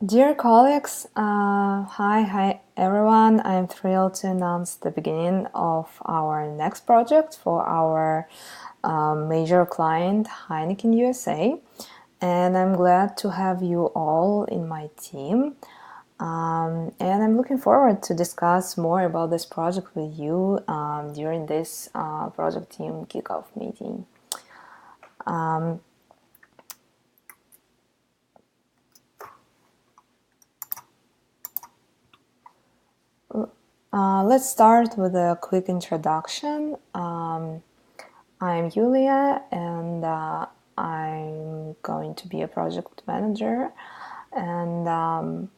Dear colleagues, hi everyone. I'm thrilled to announce the beginning of our next project for our major client, Heineken USA. And I'm glad to have you all in my team. And I'm looking forward to discuss more about this project with you during this project team kickoff meeting. Let's start with a quick introduction. I'm Yulia, and I'm going to be a project manager. And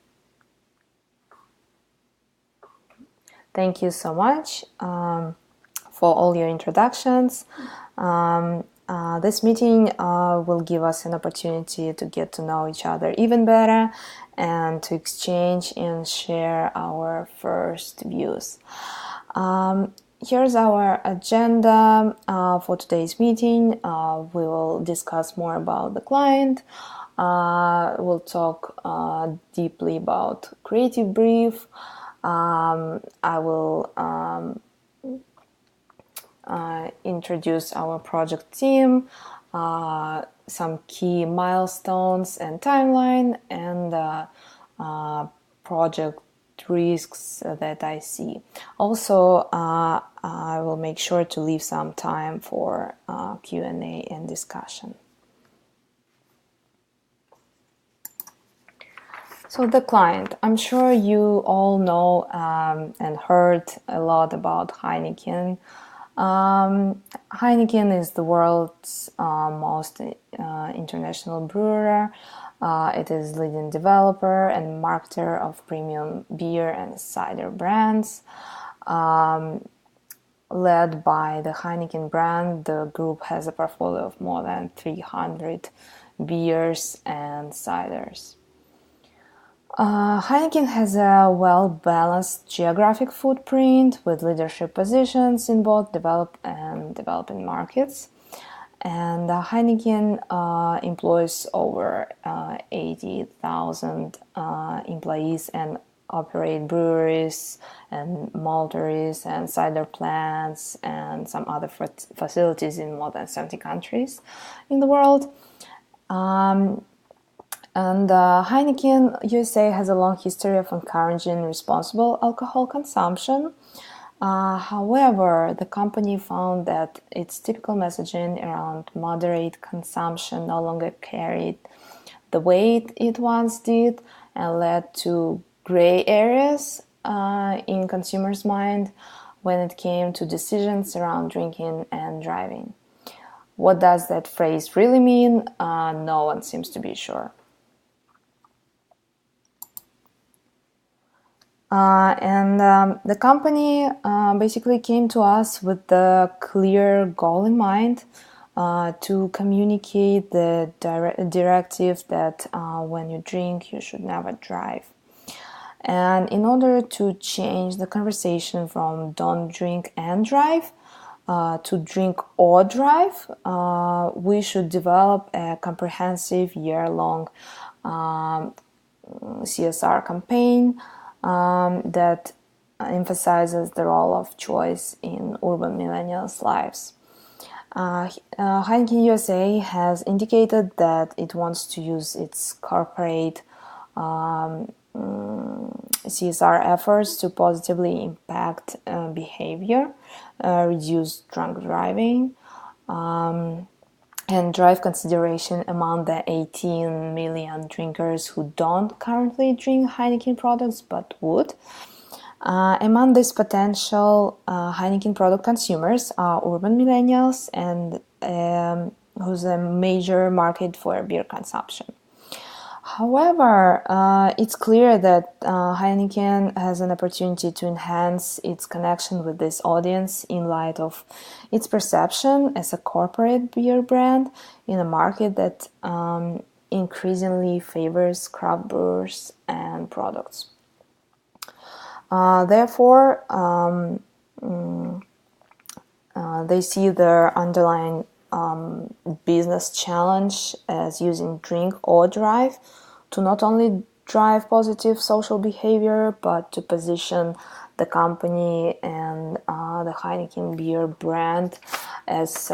thank you so much for all your introductions. This meeting will give us an opportunity to get to know each other even better and to exchange and share our first views. Here's our agenda for today's meeting. We will discuss more about the client. We'll talk deeply about creative brief. I will introduce our project team, some key milestones and timeline, and project risks that I see. Also, I will make sure to leave some time for Q&A and discussion. So the client, I'm sure you all know and heard a lot about Heineken. Heineken is the world's most international brewer. It is leading developer and marketer of premium beer and cider brands. Led by the Heineken brand, the group has a portfolio of more than 300 beers and ciders. Heineken has a well-balanced geographic footprint with leadership positions in both developed and developing markets. And Heineken employs over 80,000 employees and operate breweries and malteries and cider plants and some other facilities in more than 70 countries in the world. And Heineken USA has a long history of encouraging responsible alcohol consumption. However, the company found that its typical messaging around moderate consumption no longer carried the weight it once did and led to gray areas in consumers' mind when it came to decisions around drinking and driving. What does that phrase really mean? No one seems to be sure. The company basically came to us with the clear goal in mind to communicate the directive that when you drink, you should never drive. And in order to change the conversation from don't drink and drive to drink or drive, we should develop a comprehensive year-long CSR campaign that emphasizes the role of choice in urban millennials' lives. Heineken USA has indicated that it wants to use its corporate CSR efforts to positively impact behavior, reduce drunk driving, and drive consideration among the 18 million drinkers who don't currently drink Heineken products but would. Among these potential Heineken product consumers are urban millennials and who's a major market for beer consumption. However, it's clear that Heineken has an opportunity to enhance its connection with this audience in light of its perception as a corporate beer brand in a market that increasingly favors craft brewers and products. Therefore, they see their underlying business challenge as using drink or drive to not only drive positive social behavior, but to position the company and the Heineken beer brand as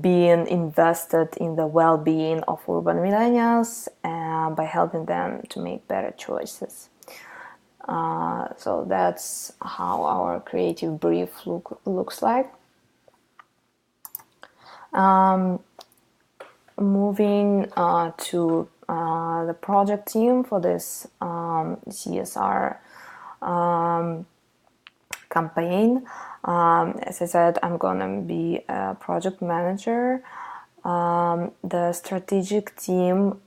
being invested in the well-being of urban millennials by helping them to make better choices. So that's how our creative brief looks like. Moving to the project team for this CSR campaign. As I said, I'm gonna be a project manager. The strategic team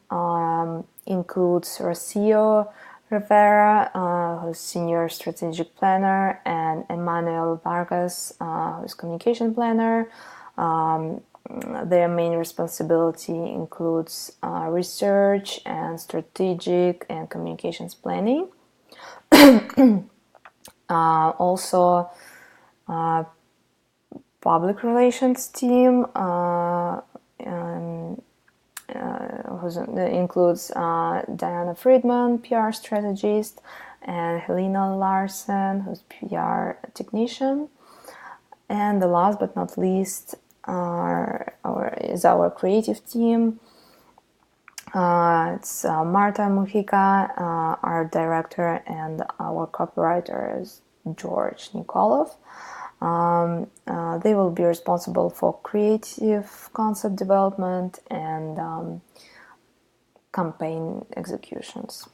includes Rocio Rivera, who's senior strategic planner, and Emmanuel Vargas, who's communication planner. Their main responsibility includes research and strategic and communications planning. Also, public relations team includes Diana Friedman, PR strategist, and Helena Larsen, who's PR technician. And the last but not least is our creative team. It's Marta Mujica, our director, and our copywriter is George Nikolov. They will be responsible for creative concept development and campaign executions.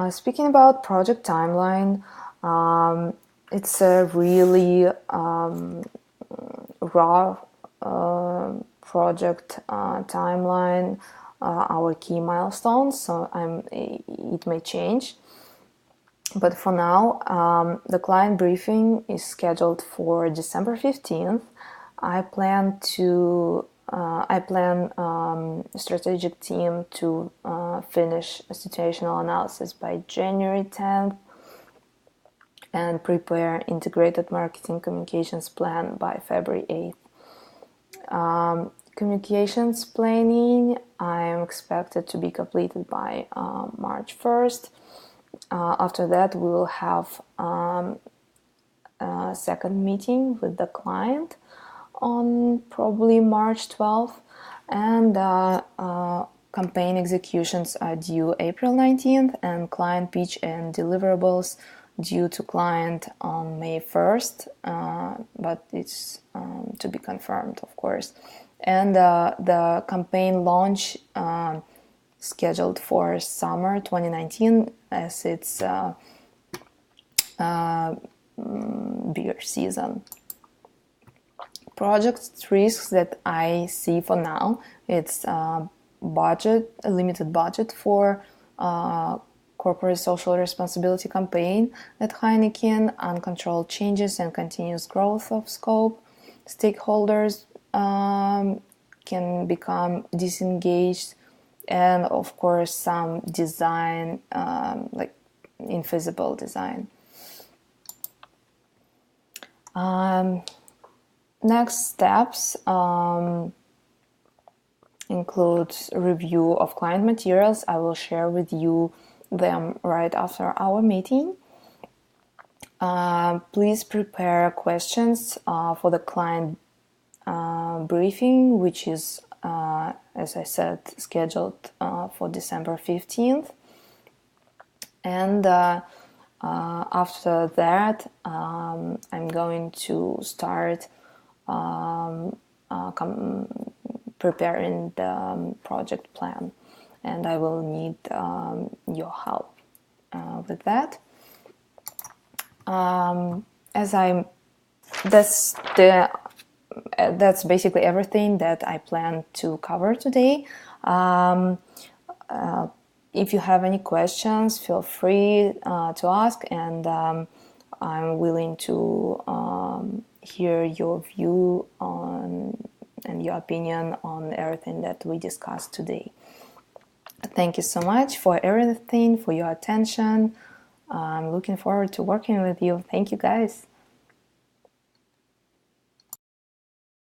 Speaking about project timeline, it's a really raw project timeline, our key milestones, so it may change. But for now, the client briefing is scheduled for December 15th. I plan strategic team to finish a situational analysis by January 10th and prepare integrated marketing communications plan by February 8th. Communications planning I am expected to be completed by March 1st. After that, we will have a second meeting with the client on probably March 12th, and campaign executions are due April 19th, and client pitch and deliverables due to client on May 1st, but it's to be confirmed, of course. And the campaign launch scheduled for summer 2019, as it's beer season. Project risks that I see for now, it's a limited budget for corporate social responsibility campaign at Heineken, uncontrolled changes and continuous growth of scope. Stakeholders can become disengaged, and of course some design, like invisible design. Next steps include review of client materials. I will share with you them right after our meeting. Please prepare questions for the client briefing, which is, as I said, scheduled for December 15th. And after that, I'm going to start preparing the project plan, and I will need your help with that. That's basically everything that I plan to cover today. If you have any questions, feel free to ask, and I'm willing to hear your view on and your opinion on everything that we discussed today. Thank you so much for everything, for your attention. I'm looking forward to working with you. Thank you, guys.